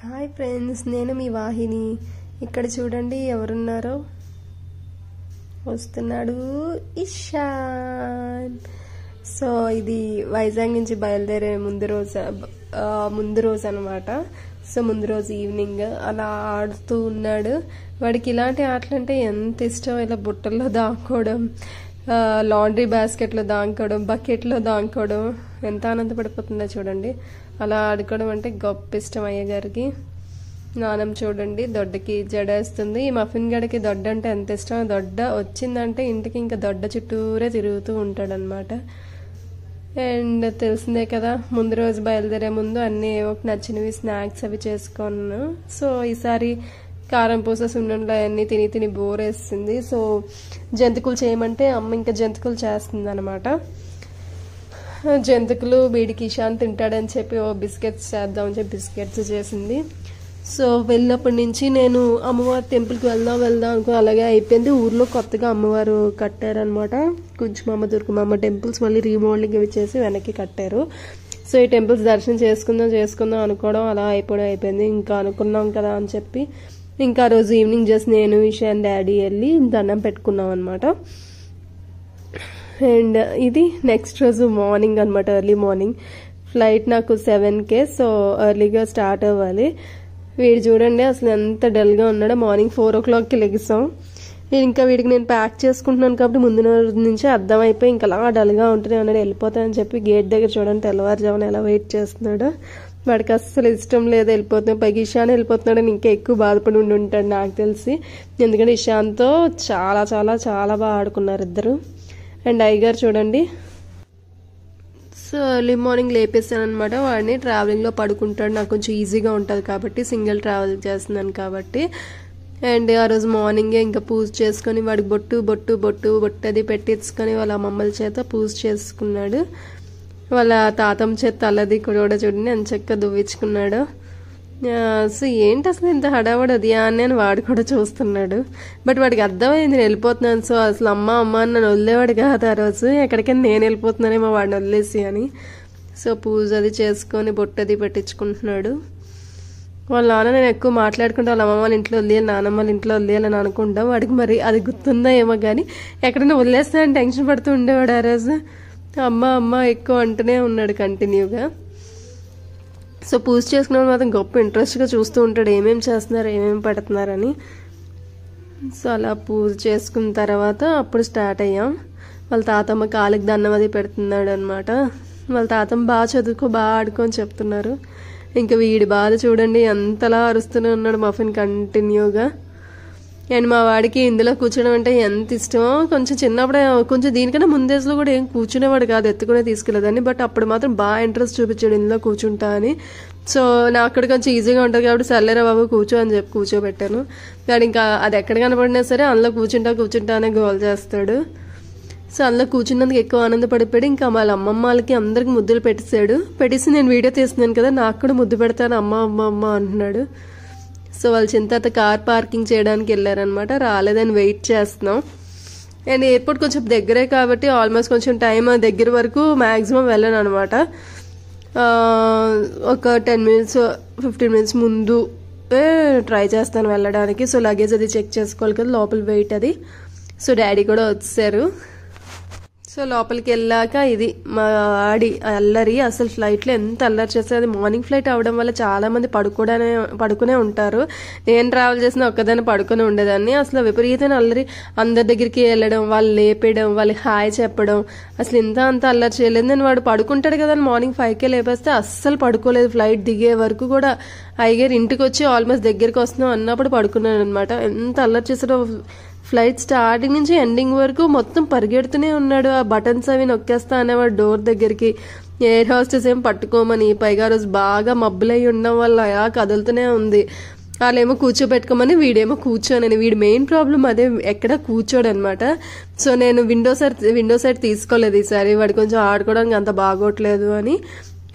Hi friends, నేను మీ వాహిని. ఇక్కడ చూడండి ఎవరున్నారో. వస్తున్నాడు ఇషాన్. సో ఇది వైజాగ్ నుంచి బయలుదేరే ముందు రోజు అనమాట. సో ముందు రోజు ఈవినింగ్ అలా ఆడుతూ ఉన్నాడు. వాడికి ఇలాంటి ఆటలు అంటే ఎంత ఇష్టం. ఇలా బుట్టల్లో దాక్కోవడం, లాండ్రీ బాస్కెట్లో దాక్కోవడం, బకెట్లో దాక్కోవడం, ఎంత ఆనందపడిపోతుందో చూడండి. అలా ఆడుకోవడం అంటే గొప్ప ఇష్టం అయ్యగారికి. నానమ్మ చూడండి దొడ్డకి జడేస్తుంది. ఈ మఫిన్ గడికి దొడ్డ అంటే ఎంత ఇష్టం. దొడ్డ వచ్చిందంటే ఇంటికి ఇంకా దొడ్డ చుట్టూరే తిరుగుతూ ఉంటాడనమాట. అండ్ తెలిసిందే కదా, ముందు రోజు బయలుదేరే ముందు అన్నీ ఏవో నచ్చినవి స్నాక్స్ అవి చేసుకున్నాను. సో ఈసారి కారం పూస సున్నుండలు అవన్నీ తిని తిని బోర్ వేస్తుంది. సో జంతికలు చేయమంటే అమ్మ ఇంకా జంతికలు చేస్తుంది అనమాట. జంతికలు వీడికి ఇషాన్ తింటాడని చెప్పి బిస్కెట్స్ చేద్దామని చెప్పి బిస్కెట్స్ చేసింది. సో వెళ్ళినప్పటి నుంచి నేను అమ్మవారి టెంపుల్కి వెళ్దాం అనుకో అలాగే అయిపోయింది. ఊర్లో కొత్తగా అమ్మవారు కట్టారనమాట. కుంచుమమ్మ దుర్గమ్మ టెంపుల్స్ మళ్ళీ రీమోడలింగ్ ఇవి చేసి వెనక్కి కట్టారు. సో ఈ టెంపుల్స్ దర్శనం చేసుకుందాం అనుకోవడం అలా అయిపోయింది. ఇంకా అనుకున్నాం కదా అని చెప్పి ఇంకా రోజు ఈవినింగ్ జస్ట్ నేను ఇషాన్ డాడీ వెళ్ళి దండం పెట్టుకున్నాం అనమాట. అండ్ ఇది నెక్స్ట్ రోజు మార్నింగ్ అనమాట, ఎర్లీ మార్నింగ్. ఫ్లైట్ నాకు 7కే. సో ఎర్లీగా స్టార్ట్ అవ్వాలి. వీడు చూడండి అసలు ఎంత డల్గా ఉన్నాడో. మార్నింగ్ 4 o'clockకి లెగిస్తాం. ఇంకా వీడికి నేను ప్యాక్ చేసుకుంటున్నాను కాబట్టి ముందు రోజు నుంచి అర్థమైపోయి ఇంకా అలా డల్గా ఉంటూనే ఉన్నాడు. వెళ్ళిపోతానని చెప్పి గేట్ దగ్గర చూడండి తెల్లవారుజామున ఎలా వెయిట్ చేస్తున్నాడు. వాడికి అస్సలు ఇష్టం లేదు వెళ్ళిపోతున్నాడు. పైకి ఇషాన్ వెళ్ళిపోతున్నాడని ఇంకా ఎక్కువ బాధపడి ఉంటాడు నాకు తెలిసి. ఎందుకంటే ఇషాన్తో చాలా చాలా చాలా బాగా ఆడుకున్నారు ఇద్దరు. అండ్ అయ్యగారు చూడండి. సో ఎర్లీ మార్నింగ్ లేపేస్తాను అనమాట. వాడిని ట్రావెలింగ్లో పడుకుంటాడు. నాకు కొంచెం ఈజీగా ఉంటుంది కాబట్టి, సింగిల్ ట్రావెల్ చేస్తున్నాను కాబట్టి. అండ్ ఆ రోజు మార్నింగే ఇంకా పూజ చేసుకొని వాడికి బొట్టు అది పెట్టించుకొని వాళ్ళ అమ్మమ్మల చేత పూజ చేసుకున్నాడు. వాళ్ళ తాతమ్మ చేత తలది కూడా చూడండి ఎంత చక్కగా దువ్వించుకున్నాడు. సో ఏంటి అసలు ఇంత హడావడి అది అని వాడు కూడా చూస్తున్నాడు. బట్ వాడికి అర్థమైంది నేను వెళ్ళిపోతున్నాను. సో అసలు అమ్మ అని నన్ను వదిలేవాడు కాదు ఆ రోజు. ఎక్కడికైనా నేను వెళ్ళిపోతున్నానేమో వాడిని వదిలేసి అని. సో పూజ అది చేసుకొని బొట్టది పెట్టించుకుంటున్నాడు. వాళ్ళ నాన్న నేను ఎక్కువ మాట్లాడుకుంటా వాళ్ళ అమ్మ వాళ్ళ ఇంట్లో వదిలేయాలి, నాన్నమ్మ వాళ్ళ ఇంట్లో వదిలేయాలని అనుకుంటాం. వాడికి మరి అది గుర్తుందా ఏమో కానీ ఎక్కడైనా వదిలేస్తానని టెన్షన్ పడుతూ ఉండేవాడు ఆ రోజు. అమ్మ ఎక్కువ అంటూనే ఉన్నాడు కంటిన్యూగా. సో పూజ చేసుకున్న మాత్రం గొప్ప ఇంట్రెస్ట్గా చూస్తూ ఉంటాడు ఏమేమి చేస్తున్నారు ఏమేమి పెడుతున్నారని. సో అలా పూజ చేసుకున్న తర్వాత అప్పుడు స్టార్ట్ అయ్యాం. వాళ్ళ తాతమ్మ కాలికి దండం అది పెడుతున్నాడు అనమాట. వాళ్ళ తాతమ్మ బాగా చదువుకో బాగా ఆడుకొని చెప్తున్నారు. ఇంకా వీడి బాధ చూడండి ఎంతలా అరుస్తూనే ఉన్నాడు మఫిన్ కంటిన్యూగా. అండ్ మా వాడికి ఇందులో కూర్చోడం అంటే ఎంత ఇష్టమో. కొంచెం చిన్నప్పుడే కొంచెం దీనికన్నా ముందేసులో కూడా ఏం కూర్చునేవాడు కాదు, ఎత్తుకునే తీసుకెళ్ళేదాన్ని. బట్ అప్పుడు మాత్రం బాగా ఇంట్రెస్ట్ చూపించాడు ఇందులో కూర్చుంటా అని. సో నాకు కూడా కొంచెం ఈజీగా ఉంటుంది కాబట్టి సర్లేరా బాబు కూర్చో అని చెప్పి కూర్చోబెట్టాను. వాడు ఇంకా అది ఎక్కడ కనపడినా సరే అందులో కూర్చుంటా అనే గోల్ చేస్తాడు. సో అందులో కూర్చున్నందుకు ఎక్కువ ఆనందపడిపోయాడు. ఇంకా వాళ్ళ అమ్మమ్మ వాళ్ళకి అందరికి ముద్దులు పెట్టేసి నేను వీడియో తీస్తున్నాను కదా నాకు కూడా ముద్దు పెడతాను అమ్మ అంటున్నాడు. సో వాళ్ళు చింత కార్ పార్కింగ్ చేయడానికి వెళ్ళారనమాట. రాలేదని వెయిట్ చేస్తున్నాం. అండ్ ఎయిర్పోర్ట్ కొంచెం దగ్గరే కాబట్టి ఆల్మోస్ట్ కొంచెం టైం దగ్గర వరకు మ్యాక్సిమం వెళ్ళను అనమాట. ఒక 10 minutes 15 minutes ముందు ట్రై చేస్తాను వెళ్ళడానికి. సో లగేజ్ అది చెక్ చేసుకోవాలి కదా లోపల వెయిట్ అది. సో డాడీ కూడా వచ్చారు. సో లోపలికి వెళ్ళాక ఇది మా వాడి అల్లరి. అసలు ఫ్లైట్లో ఎంత అల్లరి చేస్తారు. అది మార్నింగ్ ఫ్లైట్ అవడం వల్ల చాలా మంది పడుకునే ఉంటారు. నేను ట్రావెల్ చేసిన ఒక్కదాన్ని పడుకుని ఉండేదాన్ని. అసలు విపరీతమైన అల్లరి. అందరి దగ్గరికి వెళ్ళడం, వాళ్ళు లేపేయడం, వాళ్ళకి హాయ్ చెప్పడం, అసలు అంత అల్లరి చేయలేదు. నేను వాడు పడుకుంటాడు కదా మార్నింగ్ 5కే లేపేస్తే అస్సలు పడుకోలేదు. ఫ్లైట్ దిగే వరకు కూడా అయ్యగారు ఇంటికి వచ్చి ఆల్మోస్ట్ దగ్గరికి వస్తున్నాం అన్నప్పుడు పడుకున్నాను అనమాట. ఎంత అల్లరి చేసాడో. ఫ్లైట్ స్టార్టింగ్ నుంచి ఎండింగ్ వరకు మొత్తం పరిగెడుతూనే ఉన్నాడు. ఆ బటన్స్ అవి నొక్కేస్తా అనేవాడు డోర్ దగ్గరికి. ఎయిర్ హోస్టెస్ ఏం పట్టుకోమని. పైగా రోజు బాగా మబ్బులై ఉండడం వల్ల అలా కదులుతూనే ఉంది. వాళ్ళేమో కూర్చోబెట్టుకోమని వీడేమో కూర్చోనని. వీడి మెయిన్ ప్రాబ్లం అదే, ఎక్కడ కూర్చోడు అనమాట. సో నేను విండో సైడ్ తీసుకోలేదు ఈసారి. వాడు కొంచెం ఆడుకోవడానికి అంత బాగోట్లేదు అని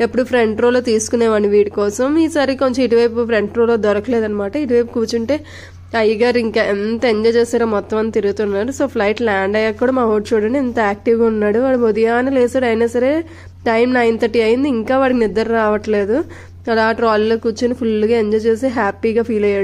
ఎప్పుడు ఫ్రంట్ రోలో తీసుకునేవాడిని వీడి కోసం. ఈసారి కొంచెం ఇటువైపు ఫ్రంట్ రోలో దొరకలేదు అనమాట. ఇటువైపు కూర్చుంటే అయ్యగారు ఇంకా ఎంత ఎంజాయ్ చేస్తారో మొత్తం అని తిరుగుతున్నారు. సో ఫ్లైట్ ల్యాండ్ అయ్యాక కూడా మా వాడు చూడండి ఎంత యాక్టివ్గా ఉన్నాడు. వాడు ఉదయాన్నే లేసాడు. అయినా సరే టైం 9:30 అయింది, ఇంకా వాడికి నిద్ర రావట్లేదు. అలా ట్రాలీలో కూర్చొని ఫుల్గా ఎంజాయ్ చేసి హ్యాపీగా ఫీల్ అయ్యాడు.